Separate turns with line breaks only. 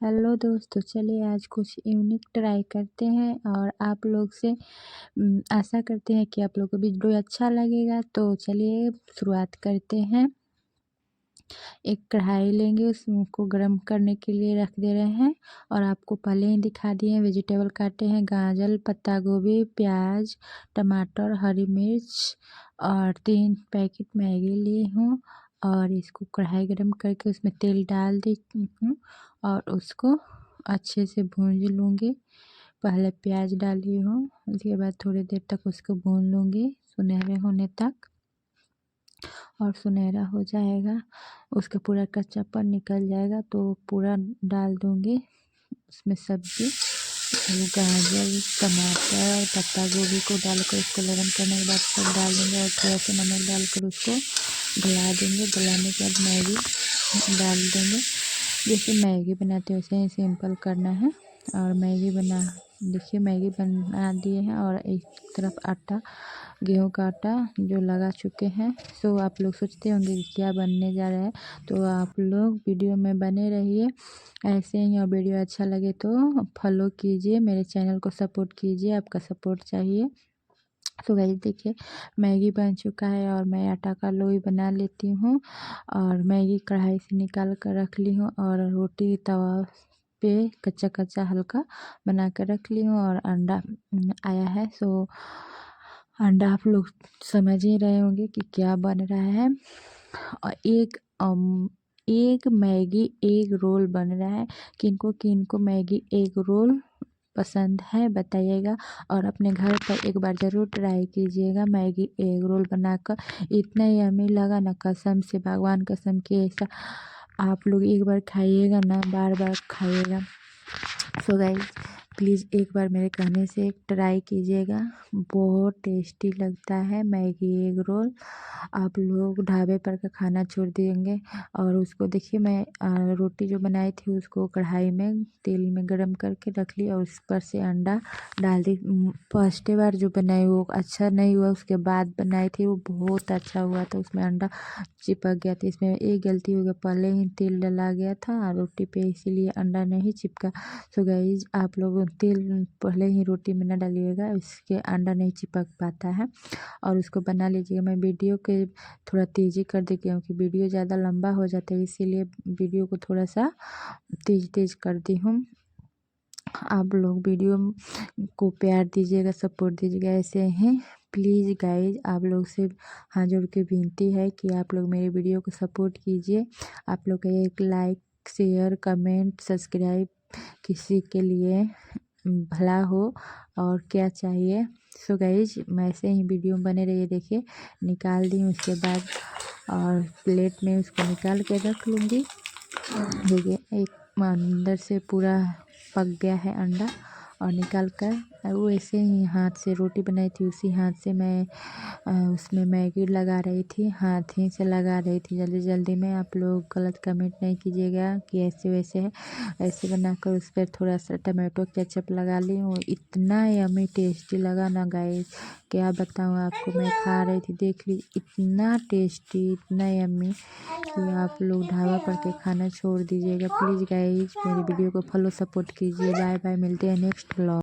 Hello दोस्तों, चलिए आज कुछ यूनिक ट्राई करते हैं और आप लोग से आशा करते हैं कि आप लोग को वीडियो अच्छा लगेगा। तो चलिए शुरुआत करते हैं। एक कढ़ाई लेंगे, उसको गर्म करने के लिए रख दे रहे हैं और आपको पहले ही दिखा दिए हैं वेजिटेबल काटे हैं। गाजर, पत्ता गोभी, प्याज, टमाटर, हरी मिर्च और 3 पैकेट मैगी ली हूँ और इसको कढ़ाई गरम करके उसमें तेल डाल दी हूँ और उसको अच्छे से भूंज लूँगी। पहले प्याज डाली हूँ, उसके बाद थोड़ी देर तक उसको भून लूँगी सुनहरे होने तक। और सुनहरा हो जाएगा, उसका पूरा कच्चापन निकल जाएगा तो पूरा डाल दूँगी उसमें सब्ज़ी। गाजर, टमाटर, पत्ता गोभी को डालकर उसको नरम करने के बाद सब डाल देंगे और थोड़ा सा नमक डालकर उसको गला देंगे। गलाने के बाद मैगी डाल देंगे। जैसे मैगी बनाते हैं वैसे ही सिंपल करना है। और मैगी देखिए मैगी बना दिए हैं और एक तरफ आटा, गेहूं का आटा जो लगा चुके हैं। सो आप लोग सोचते होंगे कि क्या बनने जा रहा है, तो आप लोग वीडियो में बने रहिए ऐसे ही। और वीडियो अच्छा लगे तो फॉलो कीजिए, मेरे चैनल को सपोर्ट कीजिए, आपका सपोर्ट चाहिए। तो गाइस देखिए मैगी बन चुका है और मैं आटा का लोई बना लेती हूँ और मैगी कढ़ाई से निकाल कर रख ली हूँ और रोटी तवा पे कच्चा कच्चा हल्का बना कर रख ली हूँ। और अंडा आया है, सो अंडा आप लोग समझ ही रहे होंगे कि क्या बन रहा है। और एक मैगी एग रोल बन रहा है। किनको किनको मैगी एग रोल पसंद है बताइएगा और अपने घर पर एक बार ज़रूर ट्राई कीजिएगा मैगी एग रोल बनाकर। इतना यम्मी लगा ना, कसम से भगवान कसम कि ऐसा आप लोग एक बार खाइएगा ना, बार बार खाइएगा। सो गाइस प्लीज़ एक बार मेरे कहने से ट्राई कीजिएगा, बहुत टेस्टी लगता है मैगी एग रोल। आप लोग ढाबे पर का खाना छोड़ देंगे। और उसको देखिए मैं रोटी जो बनाई थी उसको कढ़ाई में तेल में गरम करके रख ली और उस पर से अंडा डाल दी। फर्स्ट बार जो बनाई वो अच्छा नहीं हुआ, उसके बाद बनाई थी वो बहुत अच्छा हुआ था। उसमें अंडा चिपक गया था, इसमें एक गलती हो गया, पहले ही तेल डला गया था रोटी पे, इसीलिए अंडा नहीं चिपका। सो गाइज आप लोग तेल पहले ही रोटी में न डालिएगा, इसके अंडा नहीं चिपक पाता है। और उसको बना लीजिएगा। मैं वीडियो के थोड़ा तेज़ी कर दी क्योंकि वीडियो ज़्यादा लंबा हो जाता है, इसीलिए वीडियो को थोड़ा सा तेज़ कर दी हूँ। आप लोग वीडियो को प्यार दीजिएगा, सपोर्ट दीजिएगा ऐसे ही प्लीज़ गाइज। आप लोग से हाथ जोड़ के विनती है कि आप लोग मेरे वीडियो को सपोर्ट कीजिए। आप लोग का एक लाइक, शेयर, कमेंट, सब्सक्राइब किसी के लिए भला हो और क्या चाहिए। सो गाइज मैं ऐसे ही वीडियो बने रहिए। देखिए निकाल दी उसके बाद और प्लेट में उसको निकाल के रख लूँगी। देखिए एक अंदर से पूरा पक गया है अंडा और निकाल कर वो ऐसे ही हाथ से रोटी बनाई थी उसी हाथ से मैं उसमें मैगी लगा रही थी, हाथ ही से लगा रही थी जल्दी जल्दी में। आप लोग गलत कमेंट नहीं कीजिएगा कि ऐसे वैसे है। ऐसे बनाकर उस पर थोड़ा सा टमाटो केचप लगा ली, वो इतना यम्मी टेस्टी लगा ना गाइस, क्या बताऊँ आपको। मैं खा रही थी, देख ली इतना टेस्टी, इतना यम्मी कि आप लोग ढाबा पर के खाना छोड़ दीजिएगा प्लीज़ गाइज। मेरी वीडियो को फॉलो सपोर्ट कीजिए। बाय बाय, मिलते हैं नेक्स्ट व्लॉग।